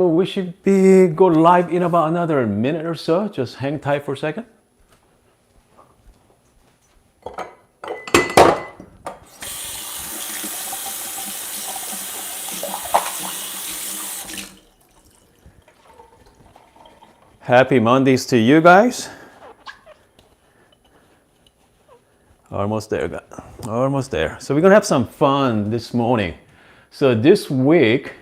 We should be go live in about another minute or so. Just hang tight for a second. Happy Mondays to you guys. Almost there, almost there. So we're gonna have some fun this morning. So this week,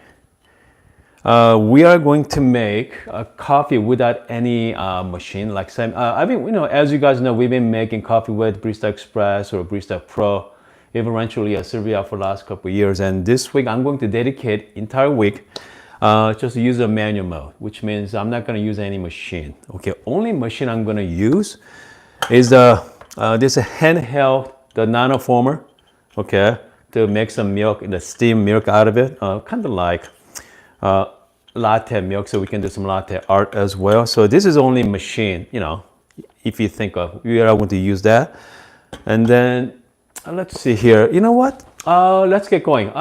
we are going to make a coffee without any machine. Like Sam, I mean, as you guys know, we've been making coffee with Barista Express or Barista Pro, eventually a Serbia for the last couple of years. And this week, I'm going to dedicate entire week just to use a manual mode, which means I'm not going to use any machine. Okay, only machine I'm going to use is this handheld, the NanoFoamer. Okay, to make some milk, the steam milk out of it, kind of like latte milk, so we can do some latte art as well. So this is only machine, if you think of, we are going to use that. And then let's see here, you know what, let's get going.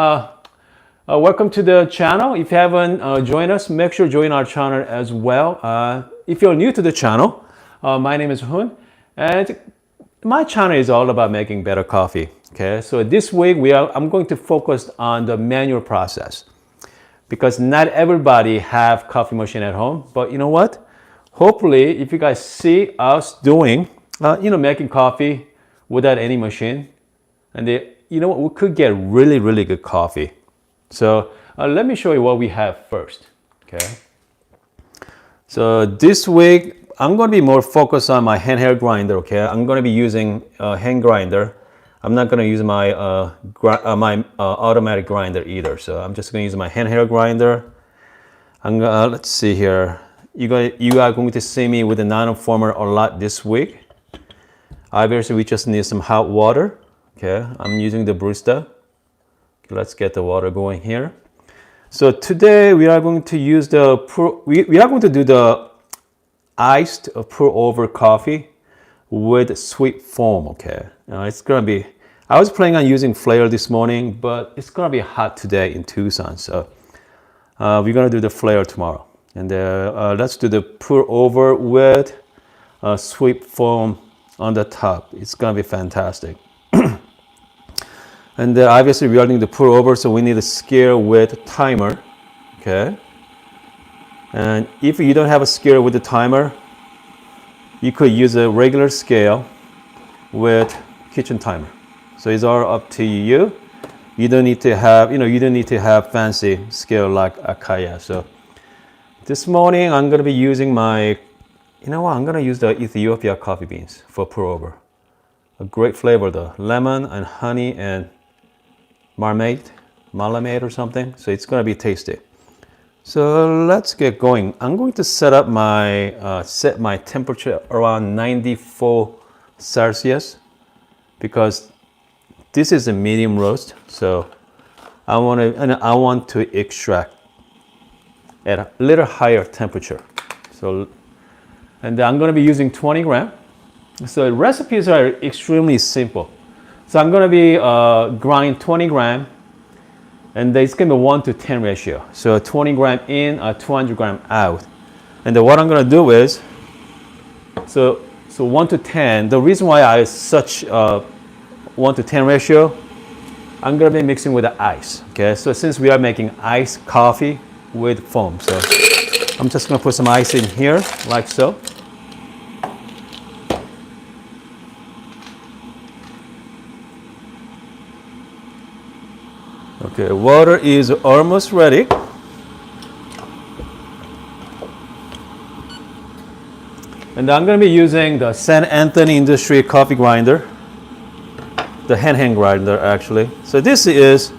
Welcome to the channel. If you haven't joined us, make sure to join our channel as well. If you're new to the channel, my name is Hun, and my channel is all about making better coffee. Okay, so this week I'm going to focus on the manual process, because not everybody have coffee machine at home. But you know what? Hopefully, if you guys see us doing, making coffee without any machine, and we could get really, really good coffee. So let me show you what we have first. Okay. So this week, I'm going to be more focused on my handheld grinder. Okay, I'm going to be using a hand grinder. I'm not going to use my automatic grinder either. So I'm just going to use my handheld grinder. Let's see here. You are going to see me with the NanoFoamer a lot this week. Obviously, we just need some hot water. Okay, I'm using the Barista. Okay, let's get the water going here. So today we are going to use we are going to do the iced pour over coffee with sweet foam. Okay, it's gonna be, I was planning on using flare this morning, but it's gonna be hot today in Tucson, so we're gonna do the flare tomorrow. And let's do the pour over with sweet foam on the top. It's gonna be fantastic. And obviously we are doing the pour over, so we need a scale with timer. Okay, and if you don't have a scale with the timer, you could use a regular scale with kitchen timer. So it's all up to you. You don't need to have, fancy scale like Akaya. So this morning I'm going to be using I'm going to use the Ethiopia coffee beans for pour over. A great flavor, the lemon and honey and malamade or something. So it's going to be tasty. So let's get going. I'm going to set my temperature around 94 Celsius, because this is a medium roast. So I want to extract at a little higher temperature. So, and I'm going to be using 20 grams. So the recipes are extremely simple. So I'm going to be grinding 20 grams. And it's going to be 1 to 10 ratio. So 20 gram in, 200 gram out. And then what I'm going to do is, so 1 to 10, the reason why I such 1 to 10 ratio, I'm going to be mixing with the ice. Okay, so since we are making iced coffee with foam, so I'm just going to put some ice in here, like so. Okay, water is almost ready. And I'm going to be using the San Antonio Industry coffee grinder, the hand grinder actually. So this is,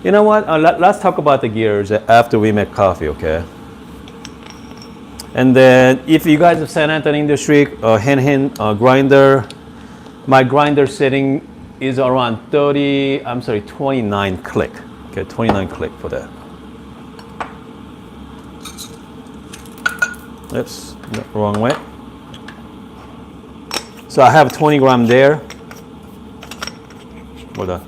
you know what, let's talk about the gears after we make coffee, okay? And then if you guys have San Antonio Industry hand grinder, my grinder setting is around 29 click. Okay, 29 click for that. Oops, no, wrong way. So I have 20 gram there. Hold on.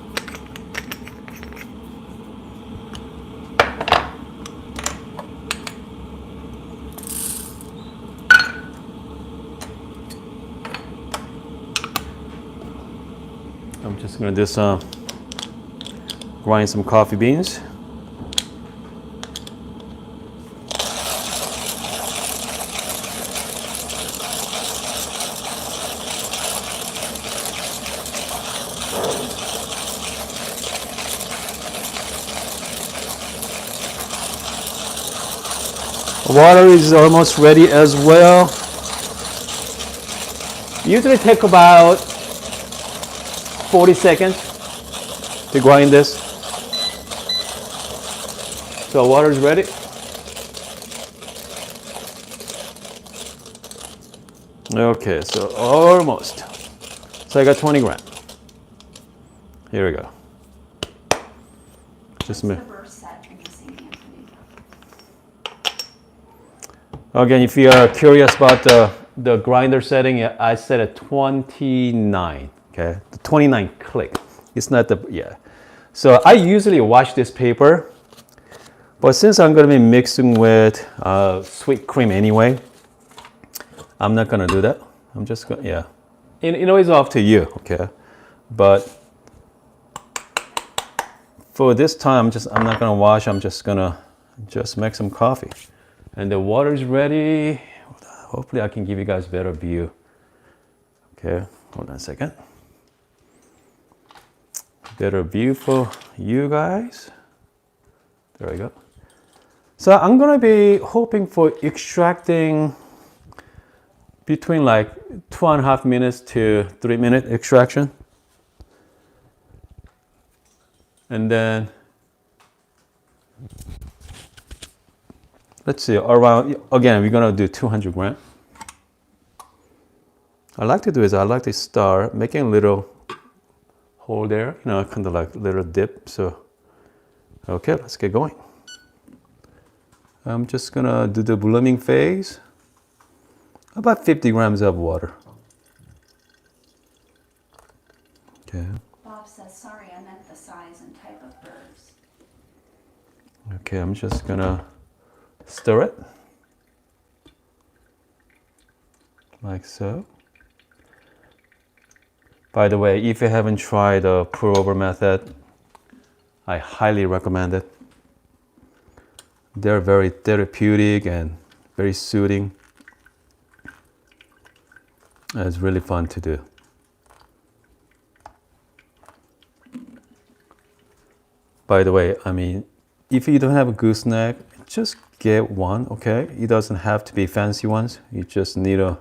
I'm just gonna do some, grind some coffee beans. Water is almost ready as well. Usually take about 40 seconds to grind this. So water is ready. Okay, so almost. So I got 20 grams. Here we go. Just me. Again, if you are curious about the grinder setting, I set at 29. Okay, the 29 click. It's not the, yeah. So I usually wash this paper, but since I'm going to be mixing with sweet cream anyway, I'm not going to do that. I'm just going, yeah. It's up to you, okay? But for this time, I'm not going to wash. I'm just going to make some coffee. And the water is ready. Hopefully I can give you guys a better view. Okay, hold on a second. Better view for you guys. There we go. So I'm gonna be hoping for extracting between like 2.5 minutes to 3 minute extraction. And then let's see, around, again, we're gonna do 200 grams. I like to start making a little hole there, kind of like a little dip. So, okay, let's get going. I'm just gonna do the blooming phase. About 50 grams of water. Okay. Bob says, sorry, I meant the size and type of birds. Okay, I'm just gonna stir it like so. By the way, if you haven't tried the pour over method, I highly recommend it. They're very therapeutic and very soothing. It's really fun to do. By the way, I mean, if you don't have a gooseneck, just get one, okay? It doesn't have to be fancy ones. You just need a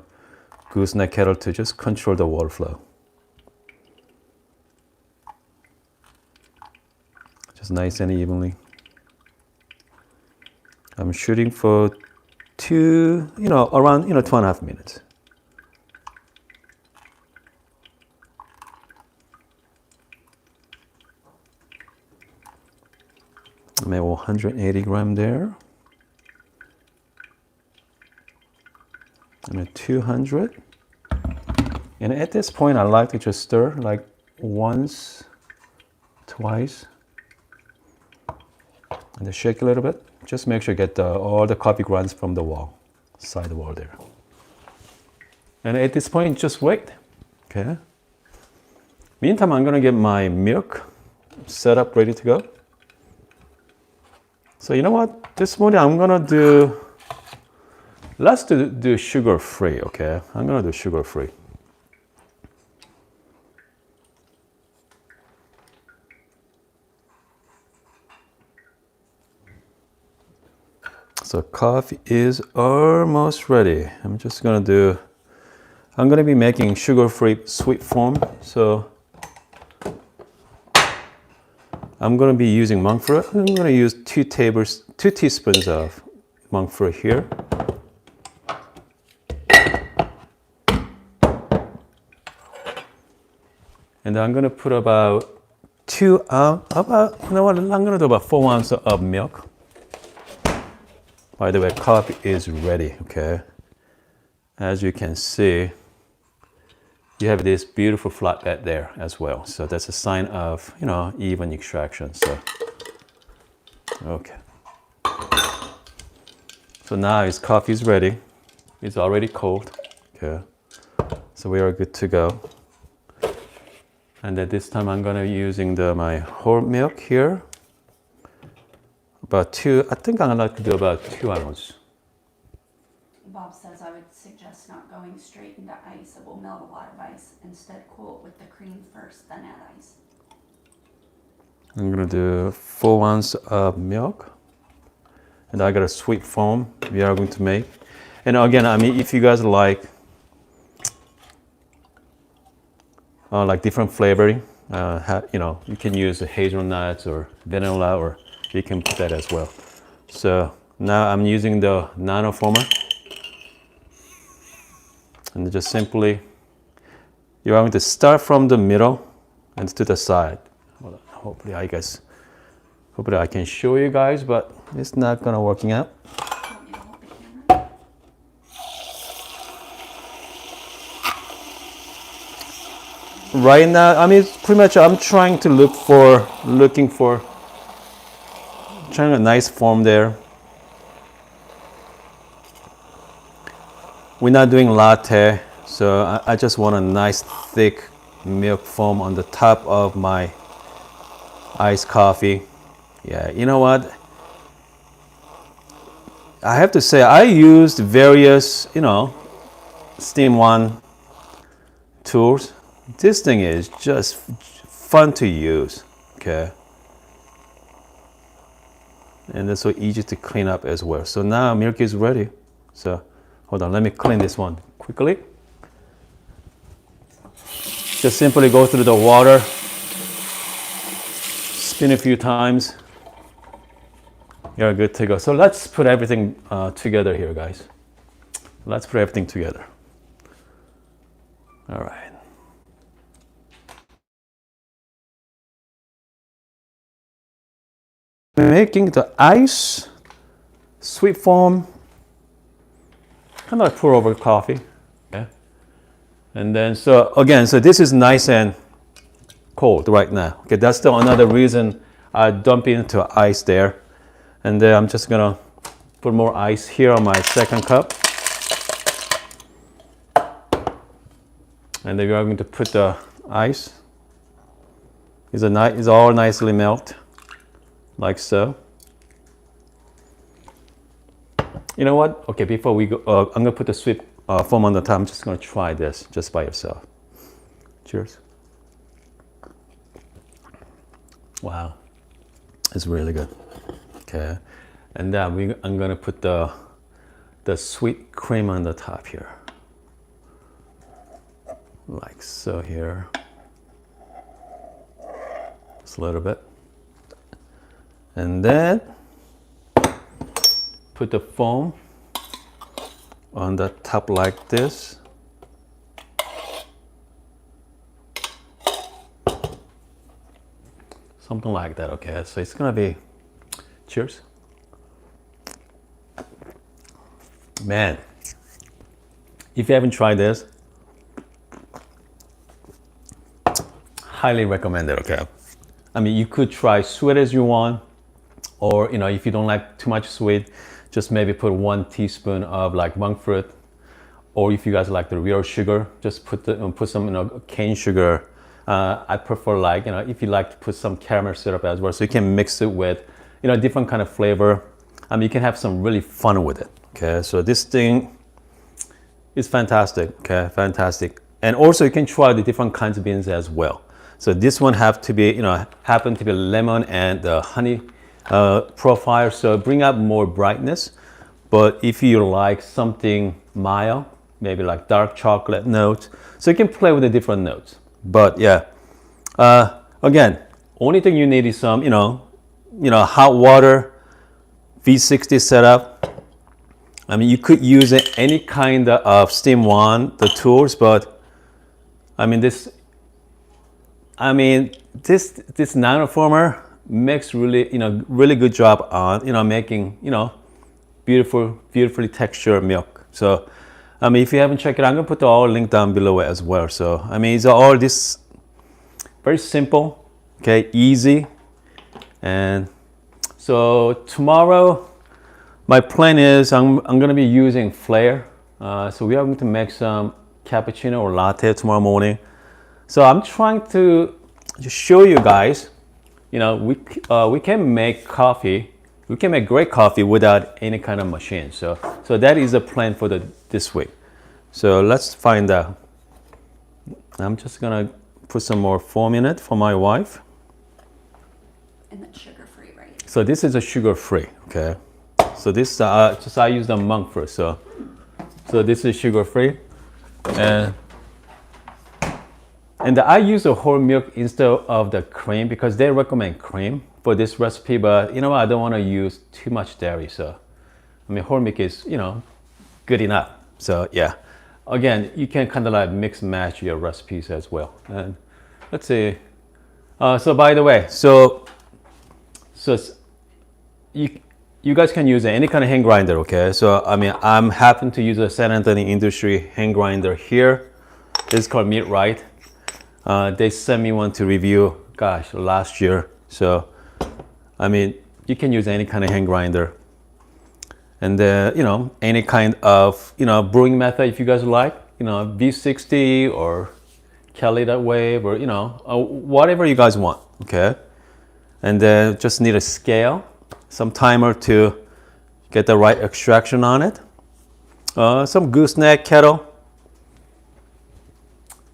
gooseneck kettle to just control the water flow. Just nice and evenly. I'm shooting for around 2.5 minutes. Maybe 180 grams there. And a 200. And at this point, I like to just stir like once, twice. And then shake a little bit. Just make sure you get all the coffee grounds from the wall, side wall there. And at this point, just wait. Okay. Meantime, I'm gonna get my milk set up, ready to go. So you know what? This morning I'm gonna do, let's do sugar-free, okay? I'm gonna do sugar-free. So coffee is almost ready. I'm gonna be making sugar-free sweet foam. So I'm gonna be using monk fruit. I'm gonna use 2 teaspoons of monk fruit here. And then I'm gonna put about I'm gonna do about 4 ounces of milk. By the way, coffee is ready, okay? As you can see, you have this beautiful flat bed there as well. So that's a sign of, even extraction, so. Okay. So now his coffee is ready. It's already cold, okay? So we are good to go. And then this time I'm gonna be using my whole milk here. About 2, I think I'm gonna do about 2 ounces. Bob says I would suggest not going straight into ice. It will melt a lot of ice. Instead, cool it with the cream first, then add ice. I'm gonna do 4 ounces of milk. And I got a sweet foam we are going to make. And again, I mean, if you guys like different flavoring, you can use hazelnuts or vanilla, or you can put that as well. So now I'm using the NanoFoamer. And just simply, you're going to start from the middle and to the side. Hopefully I can show you guys, but it's not gonna working out. Want me to hold the camera? Right now, I mean, pretty much I'm trying to looking for a nice form there. We're not doing latte, so I just want a nice thick milk foam on the top of my iced coffee. Yeah, you know what? I have to say I used various, Steam One tools. This thing is just fun to use, okay? And it's so easy to clean up as well. So now milk is ready. So hold on, let me clean this one quickly. Just simply go through the water, spin a few times. You're good to go. So let's put everything together here, guys. Let's put everything together. All right. Making the ice, sweet foam, kind of pour over coffee. Okay. And then, so this is nice and cold right now. Okay, that's another reason I dump into ice there. And then I'm just gonna put more ice here on my second cup. And then we're going to put the ice. It's all nicely melted, like so. You know what? Okay, before we go, I'm gonna put the sweet foam on the top. I'm just gonna try this just by itself. Cheers. Wow, it's really good. Okay, and then I'm gonna put the sweet cream on the top here, like so here. Just a little bit, and then put the foam on the top like this. Something like that, okay? So it's gonna be, cheers. Man, if you haven't tried this, highly recommend it, okay? I mean, you could try sweet as you want, or if you don't like too much sweet, just maybe put 1 teaspoon of like monk fruit, or if you guys like the real sugar, just put some cane sugar. I prefer if you like to put some caramel syrup as well, so you can mix it with different kind of flavor. I mean, you can have some really fun with it. Okay, so this thing is fantastic. Okay, fantastic. And also you can try the different kinds of beans as well. So this one happen to be lemon and honey profile, so bring out more brightness. But if you like something mild, maybe like dark chocolate notes, so you can play with the different notes. But yeah, again, only thing you need is some hot water V60 setup. I mean, you could use any kind of Steam One, the tools, but I mean this NanoFoamer makes really good job on making beautifully textured milk. So I mean, if you haven't checked it out, I'm gonna put the all link down below as well. So I mean, it's all this very simple, okay, easy. And so tomorrow, my plan is I'm gonna be using Flare. So we are going to make some cappuccino or latte tomorrow morning. So I'm trying to show you guys, we can make coffee. We can make great coffee without any kind of machine. So that is a plan for this week. So let's find out. I'm just gonna put some more foam in it for my wife. And it's sugar-free, right? So this is a sugar-free, okay? So this, I use the monk first. So this is sugar-free, and I use a whole milk instead of the cream because they recommend cream for this recipe. But you know what? I don't want to use too much dairy. So I mean, whole milk is good enough. So yeah. Again, you can kind of like mix and match your recipes as well. And let's see. So by the way, you guys can use any kind of hand grinder, okay? So I mean, I'm happen to use a San Antonio Industry hand grinder here. This is called Meat Right. They sent me one to review, gosh, last year. So I mean, you can use any kind of hand grinder. And any kind of brewing method if you guys like, V60 or Kelly that wave or whatever you guys want, okay? And then just need a scale, some timer to get the right extraction on it, some gooseneck kettle,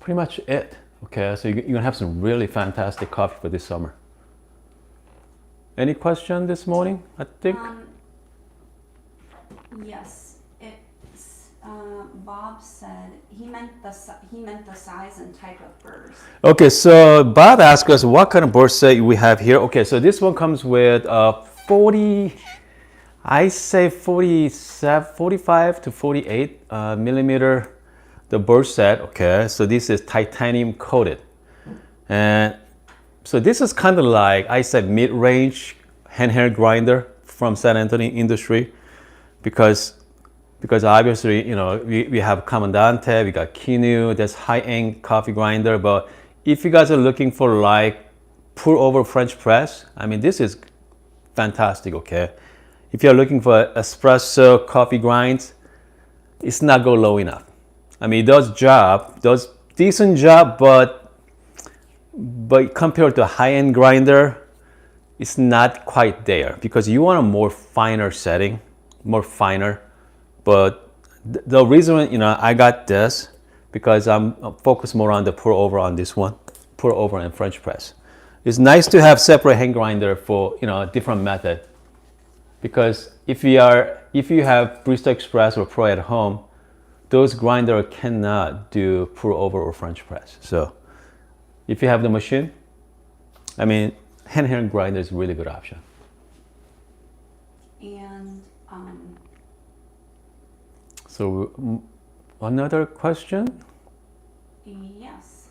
pretty much it, okay? So you're gonna have some really fantastic coffee for this summer. Any question this morning? I think. Yes, it's. Bob said he meant the size and type of burrs. Okay, so Bob asked us what kind of burr set we have here. Okay, so this one comes with 40, I say 45 to 48 millimeter, the burr set. Okay, so this is titanium coated, and so this is kind of like I said mid-range handheld grinder from San Antonio Industry. Because obviously, we have Comandante, we got Kinu, that's high-end coffee grinder. But if you guys are looking for like pour-over French press, I mean, this is fantastic, okay? If you're looking for espresso coffee grinds, it's not go low enough. I mean, it does decent job, but compared to a high-end grinder, it's not quite there because you want a more finer setting. More finer, but the reason I got this because I'm focused more on the pour over on this one, pour over and French press. It's nice to have separate hand grinder for a different method because if you have Barista Express or Pro at home, those grinder cannot do pour over or French press. So if you have the machine, I mean handheld grinder is a really good option. And so another question? Yes.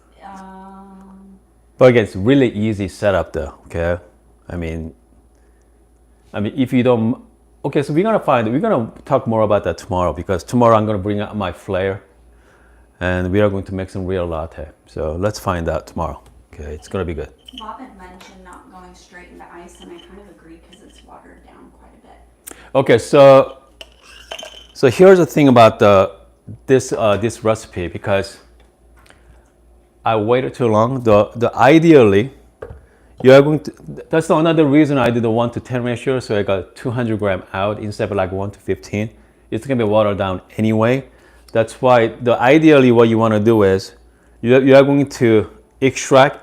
But again, it's really easy setup though, okay? I mean if you don't, okay, so we're gonna talk more about that tomorrow because tomorrow I'm gonna bring out my flare and we are going to make some real latte. So let's find out tomorrow, okay? It's gonna be good. Bob had mentioned not going straight into ice and I kind of agree because it's watered down quite a bit. Okay, so here's the thing about this recipe because I waited too long. Ideally, you are going to. That's another reason I did the 1-to-10 ratio. So I got 200 gram out instead of like 1-to-15. It's gonna be watered down anyway. That's why ideally what you want to do is you are going to extract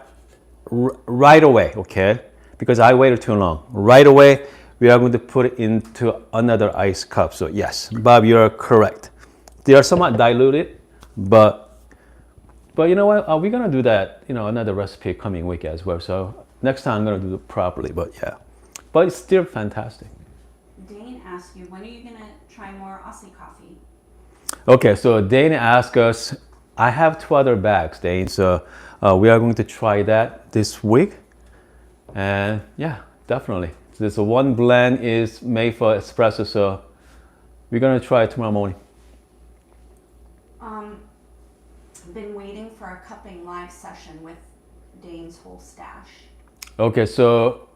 right away. Okay, because I waited too long. Right away. We are going to put it into another ice cup. So yes, Bob, you're correct. They are somewhat diluted, but you know what? We're gonna do that. Another recipe coming week as well. So next time I'm gonna do it properly. But yeah, but it's still fantastic. Dane asked you, when are you gonna try more Aussie coffee? Okay, so Dane asked us. I have 2 other bags, Dane. So we are going to try that this week, and yeah, definitely. This one blend is made for espresso, so we're gonna try it tomorrow morning. Been waiting for a cupping live session with Dane's whole stash. Okay, so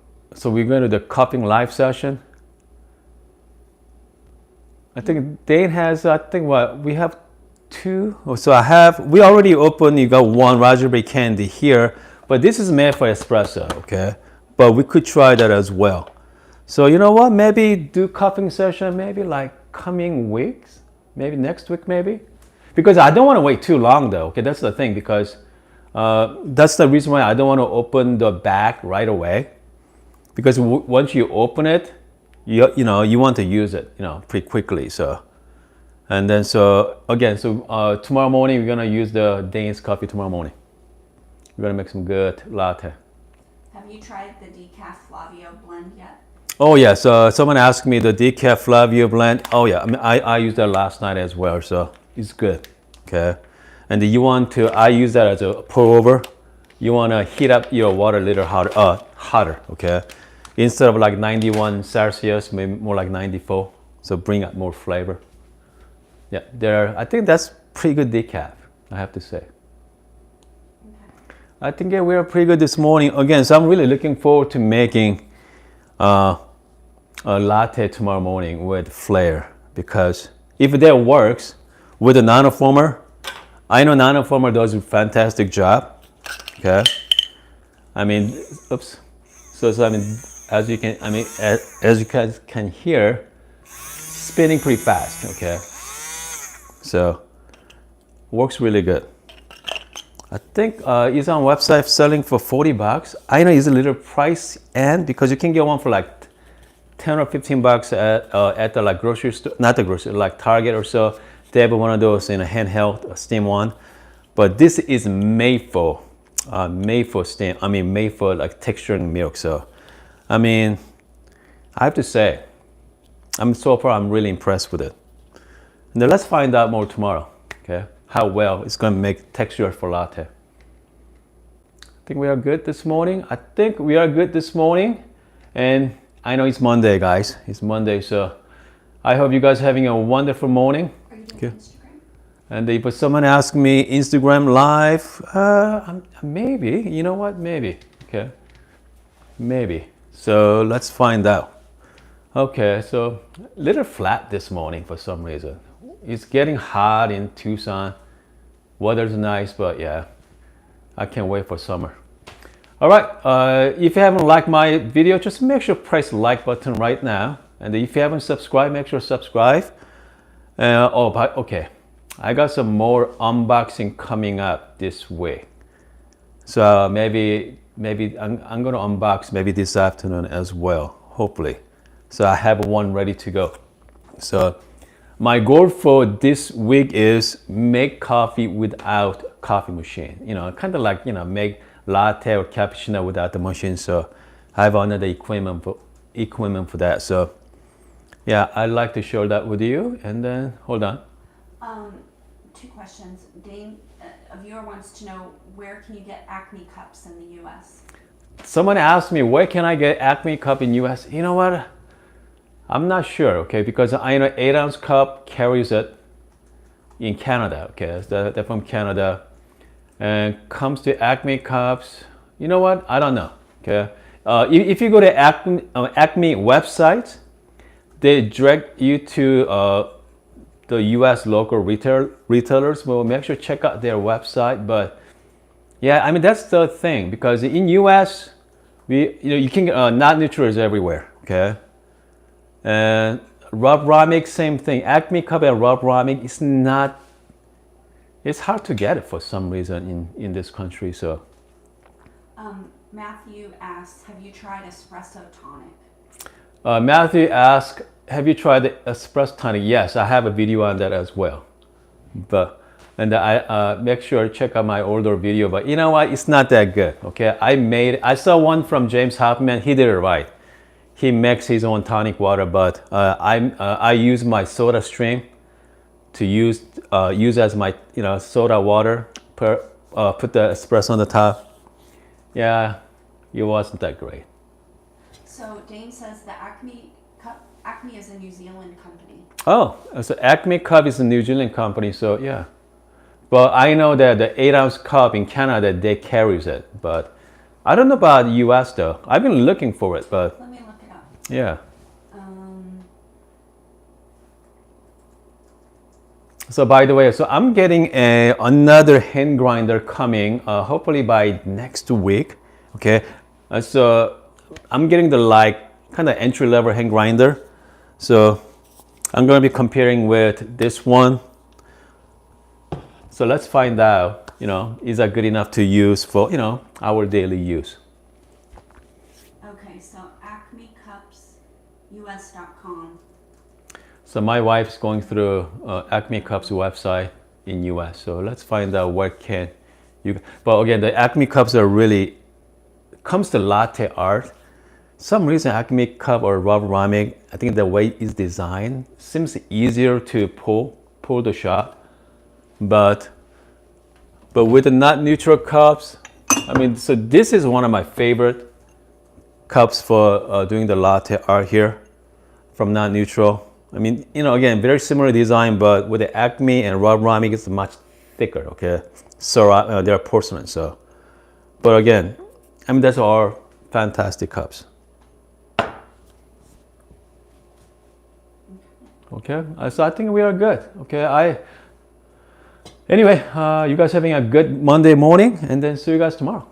we're going to the cupping live session. I think Dane has. I think we have 2. So we already opened, you got 1 raspberry candy here, but this is made for espresso, okay? But we could try that as well. So you know what, maybe do cupping session maybe like coming weeks, maybe next week maybe? Because I don't want to wait too long though, okay? That's the thing, because that's the reason why I don't want to open the bag right away. Because once you open it, you know, you want to use it, you know, pretty quickly, so. And then tomorrow morning we're gonna use the Dane's coffee tomorrow morning. We're gonna make some good latte. Have you tried the decaf Flavio blend yet? Oh yeah, so someone asked me the decaf Flavio blend. Oh yeah, I mean I used that last night as well, so it's good. Okay, and I use that as a pour over. You wanna heat up your water a little hotter. Okay, instead of like 91 Celsius, maybe more like 94. So bring out more flavor. Yeah, I think that's pretty good decaf, I have to say. Okay. I think we are pretty good this morning. Again, so I'm really looking forward to making a latte tomorrow morning with Flair, because if that works with the NanoFoamer, I know NanoFoamer does a fantastic job. Okay, I mean, oops. So I mean, as you guys can hear, spinning pretty fast. Okay. So works really good. I think it's on website selling for $40. I know it's a little price end because you can get one for like 10 or 15 bucks at the like grocery store, not the grocery, like Target or so. They have one of those in a handheld steam one, but this is made for steam. I mean, made for like texturing milk. So, I mean, I have to say, so far I'm really impressed with it. And then let's find out more tomorrow, okay? How well it's gonna make texture for latte. I think we are good this morning. And I know it's Monday, guys. It's Monday, so I hope you guys are having a wonderful morning. Are you doing Instagram? And if someone asks me Instagram live, maybe, you know what, maybe, okay? Maybe, so let's find out. Okay, so a little flat this morning for some reason. It's getting hot in Tucson. Weather's nice, but yeah, I can't wait for summer. All right, if you haven't liked my video, just make sure to press the like button right now. And if you haven't subscribed, make sure to subscribe. Okay, I got some more unboxing coming up this week. So maybe I'm gonna unbox maybe this afternoon as well, hopefully. So I have one ready to go. So my goal for this week is make coffee without coffee machine. You know, kind of like, you know, make latte or cappuccino without the machine. So I have another equipment for that. So yeah, I'd like to share that with you. And then, hold on. 2 questions. Dane, a viewer wants to know, where can you get Acme cups in the U.S.? Someone asked me, where can I get Acme cup in U.S.? You know what? I'm not sure, okay, because I know 8-ounce cup carries it in Canada, okay, they're from Canada. And comes to Acme cups, you know what, I don't know, okay. If you go to Acme website, they direct you to the US local retailers. Well, make sure to check out their website. But yeah, I mean, that's the thing, because in US, you can get not neutrals everywhere, okay. And Rob Ramek, same thing. Acme cup and Rob Ramek is not. It's hard to get it for some reason in this country. So. Matthew asks, have you tried espresso tonic? Matthew asks, have you tried the espresso tonic? Yes, I have a video on that as well. And I make sure to check out my older video. But you know what? It's not that good. Okay, I saw one from James Hoffman. He did it right. He makes his own tonic water, but I use my soda stream to use as my soda water. Put the espresso on the top. Yeah, it wasn't that great. So Dane says the Acme cup. Acme is a New Zealand company. Oh, so Acme cup is a New Zealand company. So yeah, but I know that the 8-ounce cup in Canada they carries it, but I don't know about US though. I've been looking for it, but. Let me look it up. Yeah. So by the way, so I'm getting another hand grinder coming, hopefully by next week. Okay, so I'm getting the like kind of entry level hand grinder. So I'm going to be comparing with this one. So let's find out, is that good enough to use for, our daily use. Okay, so acmecupsus.com. So my wife's going through Acme Cups website in US. So let's find out what can you. But again, the Acme cups are really comes to latte art. Some reason Acme cup or rubber ceramic, I think the way it's designed seems easier to pull the shot. But with the not neutral cups, I mean, so this is one of my favorite cups for doing the latte art here from not neutral. I mean, again, very similar design, but with the Acme and rubber ceramic, it's much thicker. Okay, so they're porcelain. So, but again, I mean, that's all fantastic cups. Okay, so I think we are good. Okay, anyway, you guys having a good Monday morning, and then see you guys tomorrow.